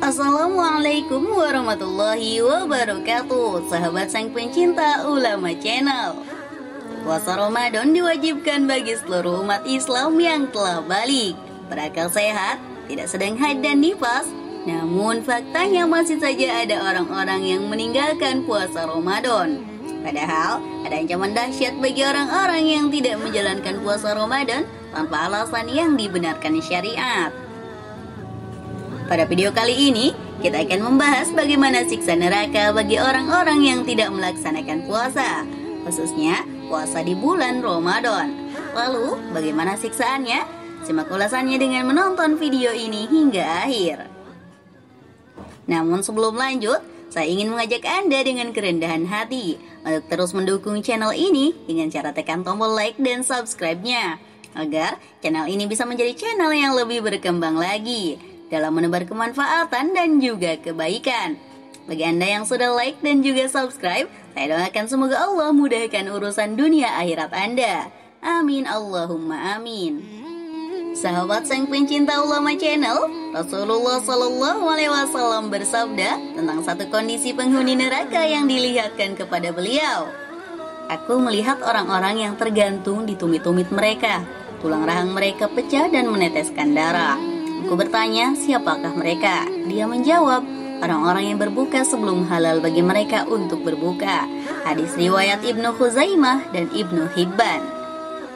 Assalamualaikum warahmatullahi wabarakatuh, sahabat sang pencinta ulama channel. Puasa Ramadan diwajibkan bagi seluruh umat Islam yang telah balik, berakal sehat, tidak sedang haid dan nifas. Namun faktanya masih saja ada orang-orang yang meninggalkan puasa Ramadan. Padahal ada ancaman dahsyat bagi orang-orang yang tidak menjalankan puasa Ramadan tanpa alasan yang dibenarkan syariat. Pada video kali ini, kita akan membahas bagaimana siksa neraka bagi orang-orang yang tidak melaksanakan puasa, khususnya puasa di bulan Ramadan. Lalu, bagaimana siksaannya? Simak ulasannya dengan menonton video ini hingga akhir. Namun sebelum lanjut, saya ingin mengajak Anda dengan kerendahan hati untuk terus mendukung channel ini dengan cara tekan tombol like dan subscribe-nya, agar channel ini bisa menjadi channel yang lebih berkembang lagi dalam menebar kemanfaatan dan juga kebaikan. Bagi Anda yang sudah like dan juga subscribe, saya doakan semoga Allah mudahkan urusan dunia akhirat Anda. Amin Allahumma amin. Sahabat sang pencinta ulama channel, Rasulullah SAW bersabda tentang satu kondisi penghuni neraka yang dilihatkan kepada beliau. Aku melihat orang-orang yang tergantung di tumit-tumit mereka, tulang rahang mereka pecah dan meneteskan darah. Aku bertanya, siapakah mereka? Dia menjawab, orang-orang yang berbuka sebelum halal bagi mereka untuk berbuka. Hadis riwayat Ibnu Khuzaimah dan Ibnu Hibban.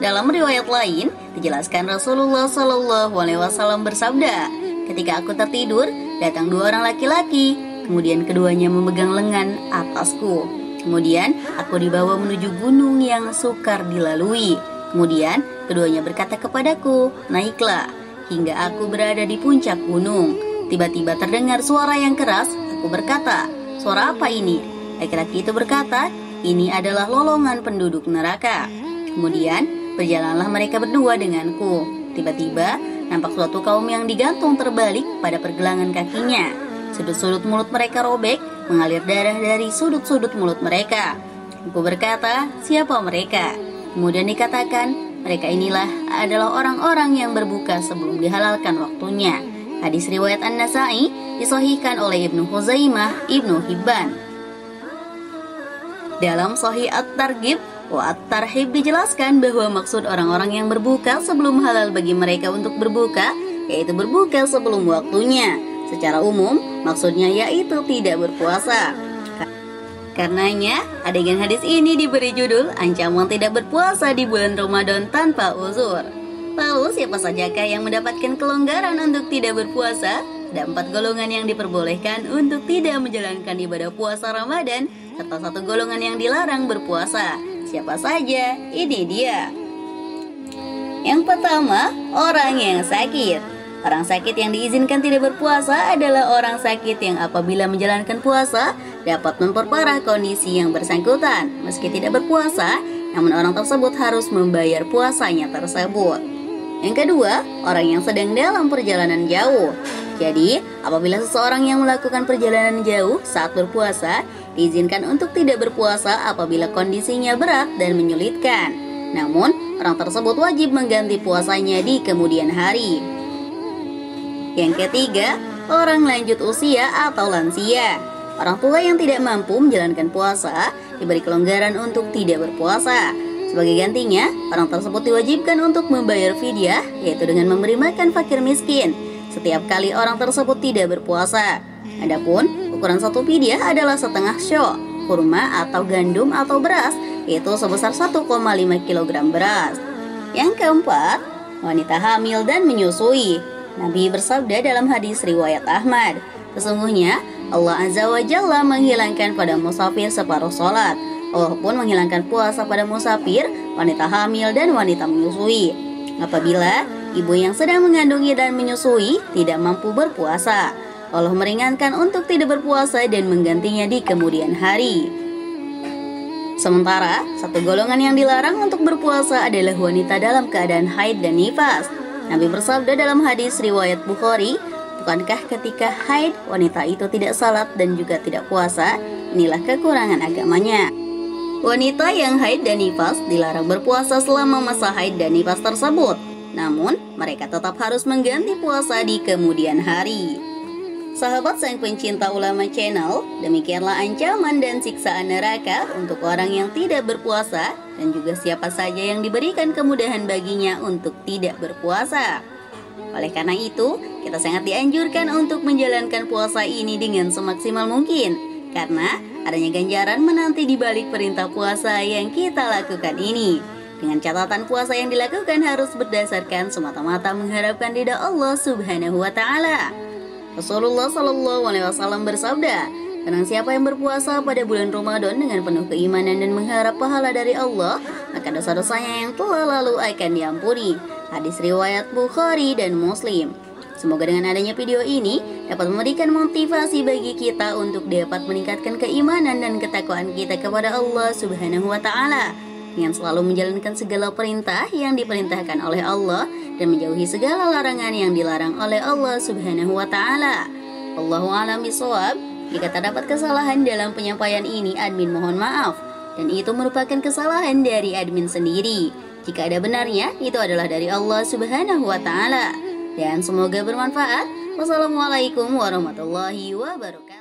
Dalam riwayat lain, dijelaskan Rasulullah SAW bersabda, ketika aku tertidur, datang dua orang laki-laki, kemudian keduanya memegang lengan atasku. Kemudian aku dibawa menuju gunung yang sukar dilalui. Kemudian keduanya berkata kepadaku, naiklah. Hingga aku berada di puncak gunung. Tiba-tiba terdengar suara yang keras. Aku berkata, suara apa ini? Laki-laki itu berkata, ini adalah lolongan penduduk neraka. Kemudian berjalanlah mereka berdua denganku. Tiba-tiba nampak suatu kaum yang digantung terbalik pada pergelangan kakinya. Sudut-sudut mulut mereka robek, mengalir darah dari sudut-sudut mulut mereka. Aku berkata, siapa mereka? Kemudian dikatakan, mereka inilah adalah orang-orang yang berbuka sebelum dihalalkan waktunya. Hadis riwayat An-Nasa'i disahihkan oleh Ibnu Khuzaimah, Ibnu Hibban. Dalam Sahih At-Targhib wa At-Tarhib dijelaskan bahwa maksud orang-orang yang berbuka sebelum halal bagi mereka untuk berbuka, yaitu berbuka sebelum waktunya. Secara umum, maksudnya yaitu tidak berpuasa. Karenanya, adegan hadis ini diberi judul ancaman tidak berpuasa di bulan Ramadan tanpa uzur. Lalu siapa sajakah yang mendapatkan kelonggaran untuk tidak berpuasa? Ada 4 golongan yang diperbolehkan untuk tidak menjalankan ibadah puasa Ramadan, serta 1 golongan yang dilarang berpuasa. Siapa saja? Ini dia. Yang pertama, orang yang sakit. Orang sakit yang diizinkan tidak berpuasa adalah orang sakit yang apabila menjalankan puasa dapat memperparah kondisi yang bersangkutan. Meski tidak berpuasa, namun orang tersebut harus membayar puasanya tersebut. Yang kedua, orang yang sedang dalam perjalanan jauh. Jadi, apabila seseorang yang melakukan perjalanan jauh saat berpuasa, diizinkan untuk tidak berpuasa apabila kondisinya berat dan menyulitkan. Namun, orang tersebut wajib mengganti puasanya di kemudian hari. Yang ketiga, orang lanjut usia atau lansia. Orang tua yang tidak mampu menjalankan puasa diberi kelonggaran untuk tidak berpuasa. Sebagai gantinya, orang tersebut diwajibkan untuk membayar fidyah, yaitu dengan memberi makan fakir miskin setiap kali orang tersebut tidak berpuasa. Adapun ukuran satu fidyah adalah setengah syo, kurma atau gandum atau beras, yaitu sebesar 1,5 kg beras. Yang keempat, wanita hamil dan menyusui. Nabi bersabda dalam hadis riwayat Ahmad, sesungguhnya Allah Azza wa Jalla menghilangkan pada musafir separuh sholat. Allah pun menghilangkan puasa pada musafir, wanita hamil dan wanita menyusui. Apabila ibu yang sedang mengandungi dan menyusui tidak mampu berpuasa, Allah meringankan untuk tidak berpuasa dan menggantinya di kemudian hari. Sementara, 1 golongan yang dilarang untuk berpuasa adalah wanita dalam keadaan haid dan nifas. Nabi bersabda dalam hadis riwayat Bukhari, bukankah ketika haid wanita itu tidak salat dan juga tidak puasa? Inilah kekurangan agamanya. Wanita yang haid dan nifas dilarang berpuasa selama masa haid dan nifas tersebut. Namun, mereka tetap harus mengganti puasa di kemudian hari. Sahabat sang pencinta ulama channel, demikianlah ancaman dan siksaan neraka untuk orang yang tidak berpuasa dan juga siapa saja yang diberikan kemudahan baginya untuk tidak berpuasa. Oleh karena itu, kita sangat dianjurkan untuk menjalankan puasa ini dengan semaksimal mungkin, karena adanya ganjaran menanti di balik perintah puasa yang kita lakukan ini. Dengan catatan puasa yang dilakukan harus berdasarkan semata-mata mengharapkan ridha Allah Subhanahu wa Ta'ala. Rasulullah Shallallahu Alaihi Wasallam bersabda, "Barang siapa yang berpuasa pada bulan Ramadan dengan penuh keimanan dan mengharap pahala dari Allah, maka dosa-dosanya yang telah lalu akan diampuni." Hadis riwayat Bukhari dan Muslim. Semoga dengan adanya video ini dapat memberikan motivasi bagi kita untuk dapat meningkatkan keimanan dan ketakwaan kita kepada Allah Subhanahu wa Ta'ala, dengan selalu menjalankan segala perintah yang diperintahkan oleh Allah dan menjauhi segala larangan yang dilarang oleh Allah Subhanahu wa Ta'ala. Allahu a'lam bishawab. Jika terdapat kesalahan dalam penyampaian ini, admin mohon maaf, dan itu merupakan kesalahan dari admin sendiri. Jika ada benarnya, itu adalah dari Allah Subhanahu wa Ta'ala. Dan semoga bermanfaat. Wassalamualaikum warahmatullahi wabarakatuh.